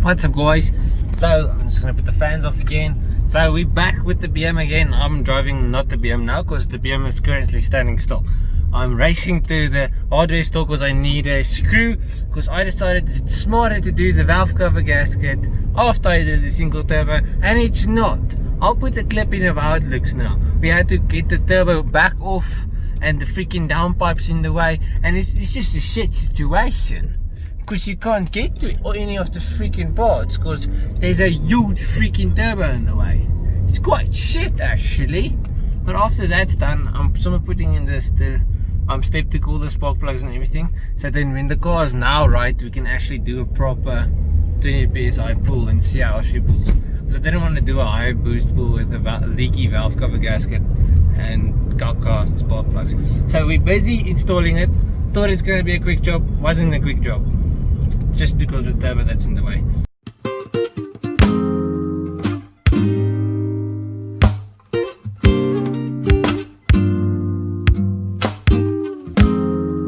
What's up, guys? So I'm just gonna put the fans off again. So we're back with the BM again. I'm driving not the BM now because the BM is currently standing still. I'm racing to the hardware store because I need a screw, because I decided it's smarter to do the valve cover gasket after I did the single turbo, and it's not. I'll put a clip in of how it looks now. We had to get the turbo back off and the freaking downpipe's in the way, and it's just a shit situation. Because you can't get to any of the freaking parts because there's a huge freaking turbo in the way. It's quite shit actually. But after that's done, I'm somewhere putting in the step to cool the spark plugs and everything. So then when the car is now right, we can actually do a proper 20 psi pull and see how she pulls. Because I didn't want to do a high boost pull with a leaky valve cover gasket and car spark plugs. So we're busy installing it. Thought it's going to be a quick job. Wasn't a quick job. Just because of the turbo that's in the way.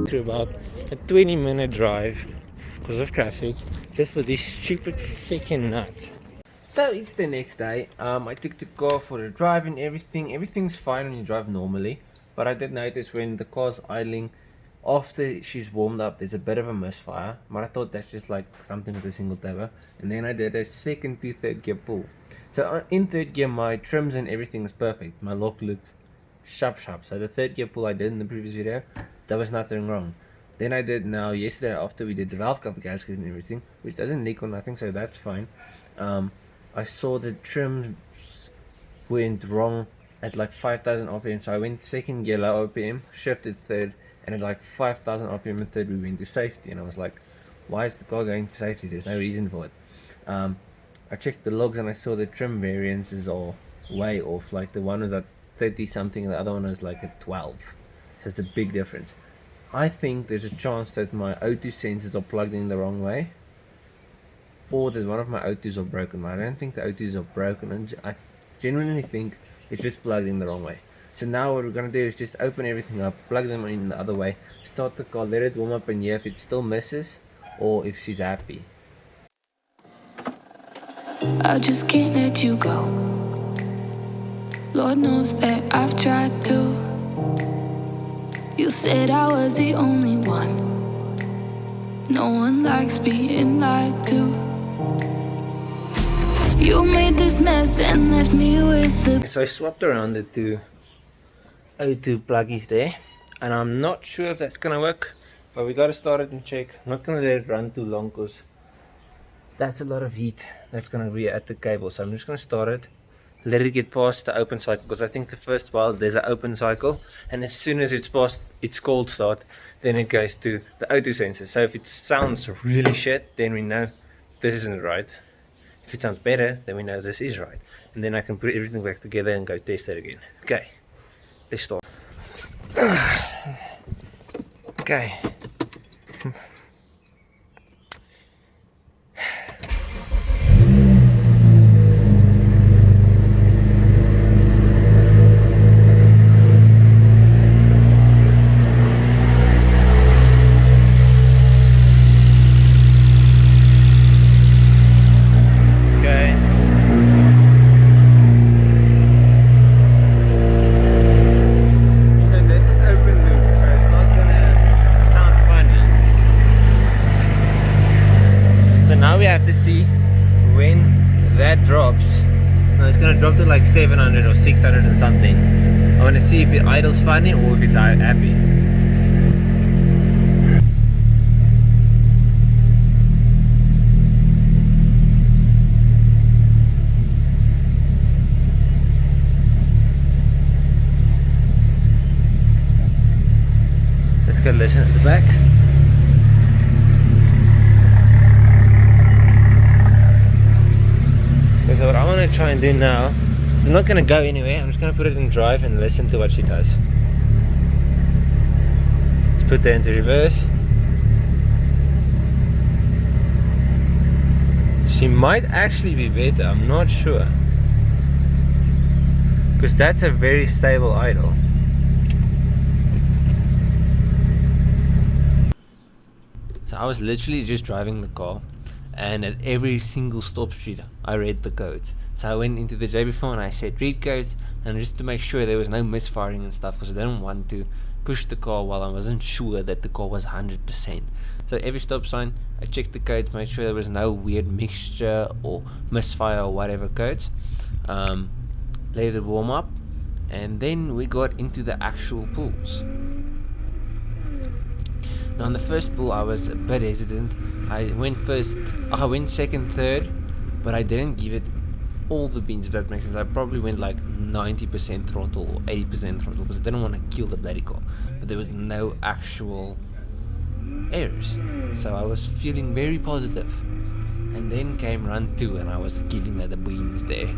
Through about a 20-minute drive because of traffic, just for these stupid freaking nuts. So it's the next day. I took the car for a drive and everything. Everything's fine when you drive normally, but I did notice when the car's idling, after she's warmed up, there's a bit of a misfire, but I thought that's just like something with a single turbo. And then I did a second to third gear pull. So in third gear, my trims and everything is perfect. My lock looked sharp. So the third gear pull I did in the previous video, there was nothing wrong. Then I did now yesterday after we did the valve cover gasket and everything, which doesn't leak or nothing, so that's fine. I saw the trims went wrong at like 5,000 RPM, so I went second gear low RPM, shifted third, and at like 5,000 RPM and third we went to safety, and I was like, why is the car going to safety? There's no reason for it. I checked the logs and I saw the trim variances are way off. Like the one was at 30 something and the other one was like at 12, so it's a big difference. I think there's a chance that my O2 sensors are plugged in the wrong way, or that one of my O2s are broken. I don't think the O2s are broken, and I genuinely think it's just plugged in the wrong way. So now what we're going to do is just open everything up, plug them in the other way, start the car, let it warm up, and hear if it still misses or if she's happy. I just can't let you go. Lord knows that I've tried to. You said I was the only one. No one likes being lied to. You made this mess and left me with the... So I swapped around the two O2 pluggies there, and I'm not sure if that's gonna work, but we gotta start it and check. I'm not gonna let it run too long because that's a lot of heat that's gonna be at the cable. So I'm just gonna start it, let it get past the open cycle, because I think the first while there's an open cycle, and as soon as it's past its cold start, then it goes to the O2 sensor. So if it sounds really shit, then we know this isn't right. If it sounds better, then we know this is right, and then I can put everything back together and go test it again. Okay, let's start. Okay. See when that drops. Now it's gonna drop to like 700 or 600 and something. I want to see if it idles funny or if it's happy. Let's go listen at the back. So what I want to try and do now is I'm not going to go anywhere. I'm just going to put it in drive and listen to what she does. Let's put that into reverse. She might actually be better, I'm not sure. Because that's a very stable idle. So I was literally just driving the car and at every single stop street I read the codes. So I went into the day before and I said read codes, and just to make sure there was no misfiring and stuff, because I didn't want to push the car while I wasn't sure that the car was 100%. So every stop sign I checked the codes, made sure there was no weird mixture or misfire or whatever codes. Let it warm up, and then we got into the actual pulls. Now on the first pull I was a bit hesitant. I went second, third, but I didn't give it all the beans, if that makes sense. I probably went like 90% throttle or 80% throttle because I didn't want to kill the bloody car, but there was no actual errors, so I was feeling very positive. And then came run 2 and I was giving her the beans there.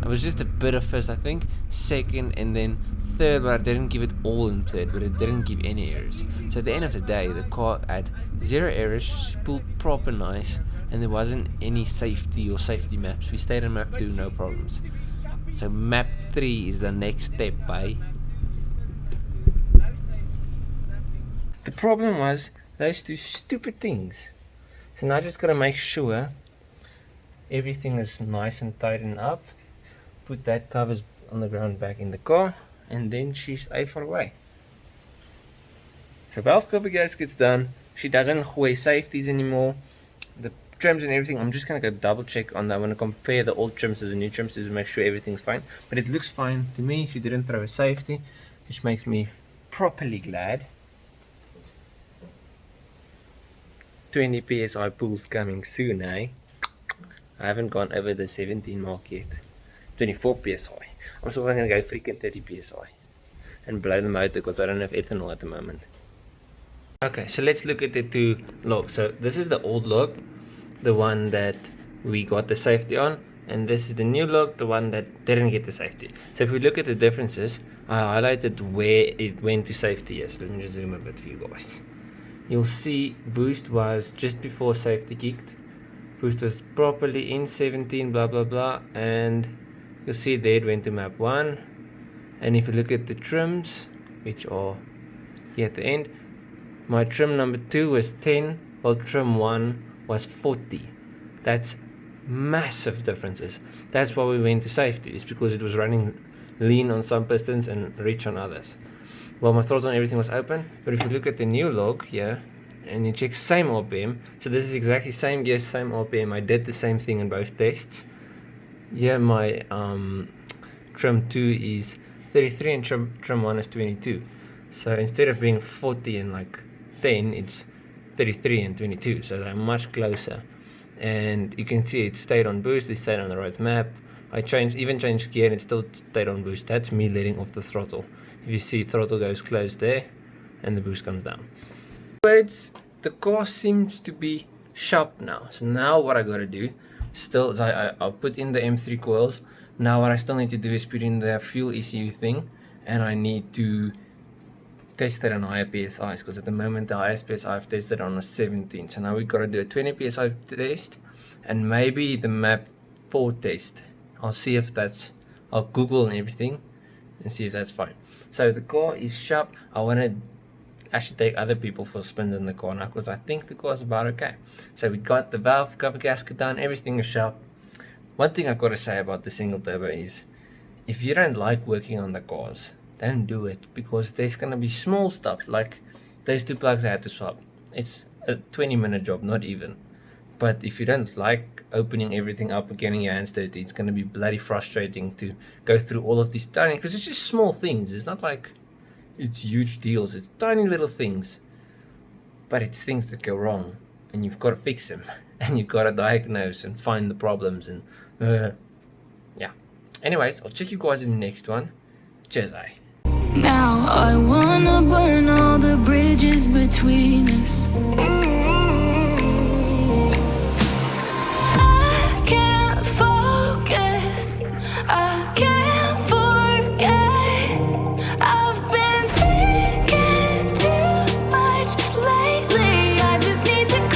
I was just a bit of first, I think, second, and then third, but I didn't give it all in third, but it didn't give any errors. So at the end of the day, the car had 0 errors, she pulled proper nice, and there wasn't any safety or safety maps. We stayed on map 2, no problems. So map 3 is the next step, bye. The problem was those 2 stupid things. So now I just gotta make sure everything is nice and tightened up. Put that covers on the ground back in the car, and then she's far away. So valve cover gasket's done. She doesn't wear safeties anymore. The trims and everything, I'm just gonna go double check on that. I'm gonna compare the old trims to the new trims to make sure everything's fine. But it looks fine to me. She didn't throw a safety, which makes me properly glad. 20 psi pulls coming soon, eh? I haven't gone over the 17 mark yet. 24 psi. I'm still going to go freaking 30 psi and blow the motor because I don't have ethanol at the moment. Okay, so let's look at the 2 logs. So this is the old log, the one that we got the safety on, and this is the new log, the one that didn't get the safety. So if we look at the differences, I highlighted where it went to safety. Yes, let me just zoom a bit for you guys. You'll see boost was just before safety kicked. Boost was properly in 17, blah blah blah, and you'll see there it went to map 1. And if you look at the trims, which are here at the end, my trim number 2 was 10, while trim 1 was 40. That's massive differences. That's why we went to safety, is because it was running lean on some pistons and rich on others. Well, my throttle and everything was open, but if you look at the new log here and you check same RPM, so this is exactly same gear, same RPM. I did the same thing in both tests. Here my trim 2 is 33 and trim 1 is 22. So instead of being 40 and like 10, it's 33 and 22. So they're much closer. And you can see it stayed on boost, it stayed on the right map. I even changed gear and it still stayed on boost. That's me letting off the throttle. If you see, throttle goes closed there and the boost comes down. But the car seems to be sharp now. So now what I gotta do still is I'll put in the M3 coils. Now what I still need to do is put in the fuel ECU thing, and I need to test it on higher PSIs, because at the moment the highest PSI I've tested on was 17. So now we've got to do a 20 PSI test and maybe the map 4 test. I'll see if that's, I'll Google and everything and see if that's fine. So the car is sharp. I want to actually take other people for spins in the car now, because I think the car is about okay. So we got the valve cover gasket done, everything is sharp. One thing I've got to say about the single turbo is, if you don't like working on the cars, don't do it, because there's going to be small stuff like those 2 plugs I had to swap. It's a 20-minute job, not even. But if you don't like opening everything up and getting your hands dirty, it's going to be bloody frustrating to go through all of these tiny, because it's just small things. It's not like it's huge deals. It's tiny little things, but it's things that go wrong, and you've got to fix them, and you've got to diagnose and find the problems, and yeah. Anyways, I'll check you guys in the next one. Cheers, eh? Now I wanna burn all the bridges between us.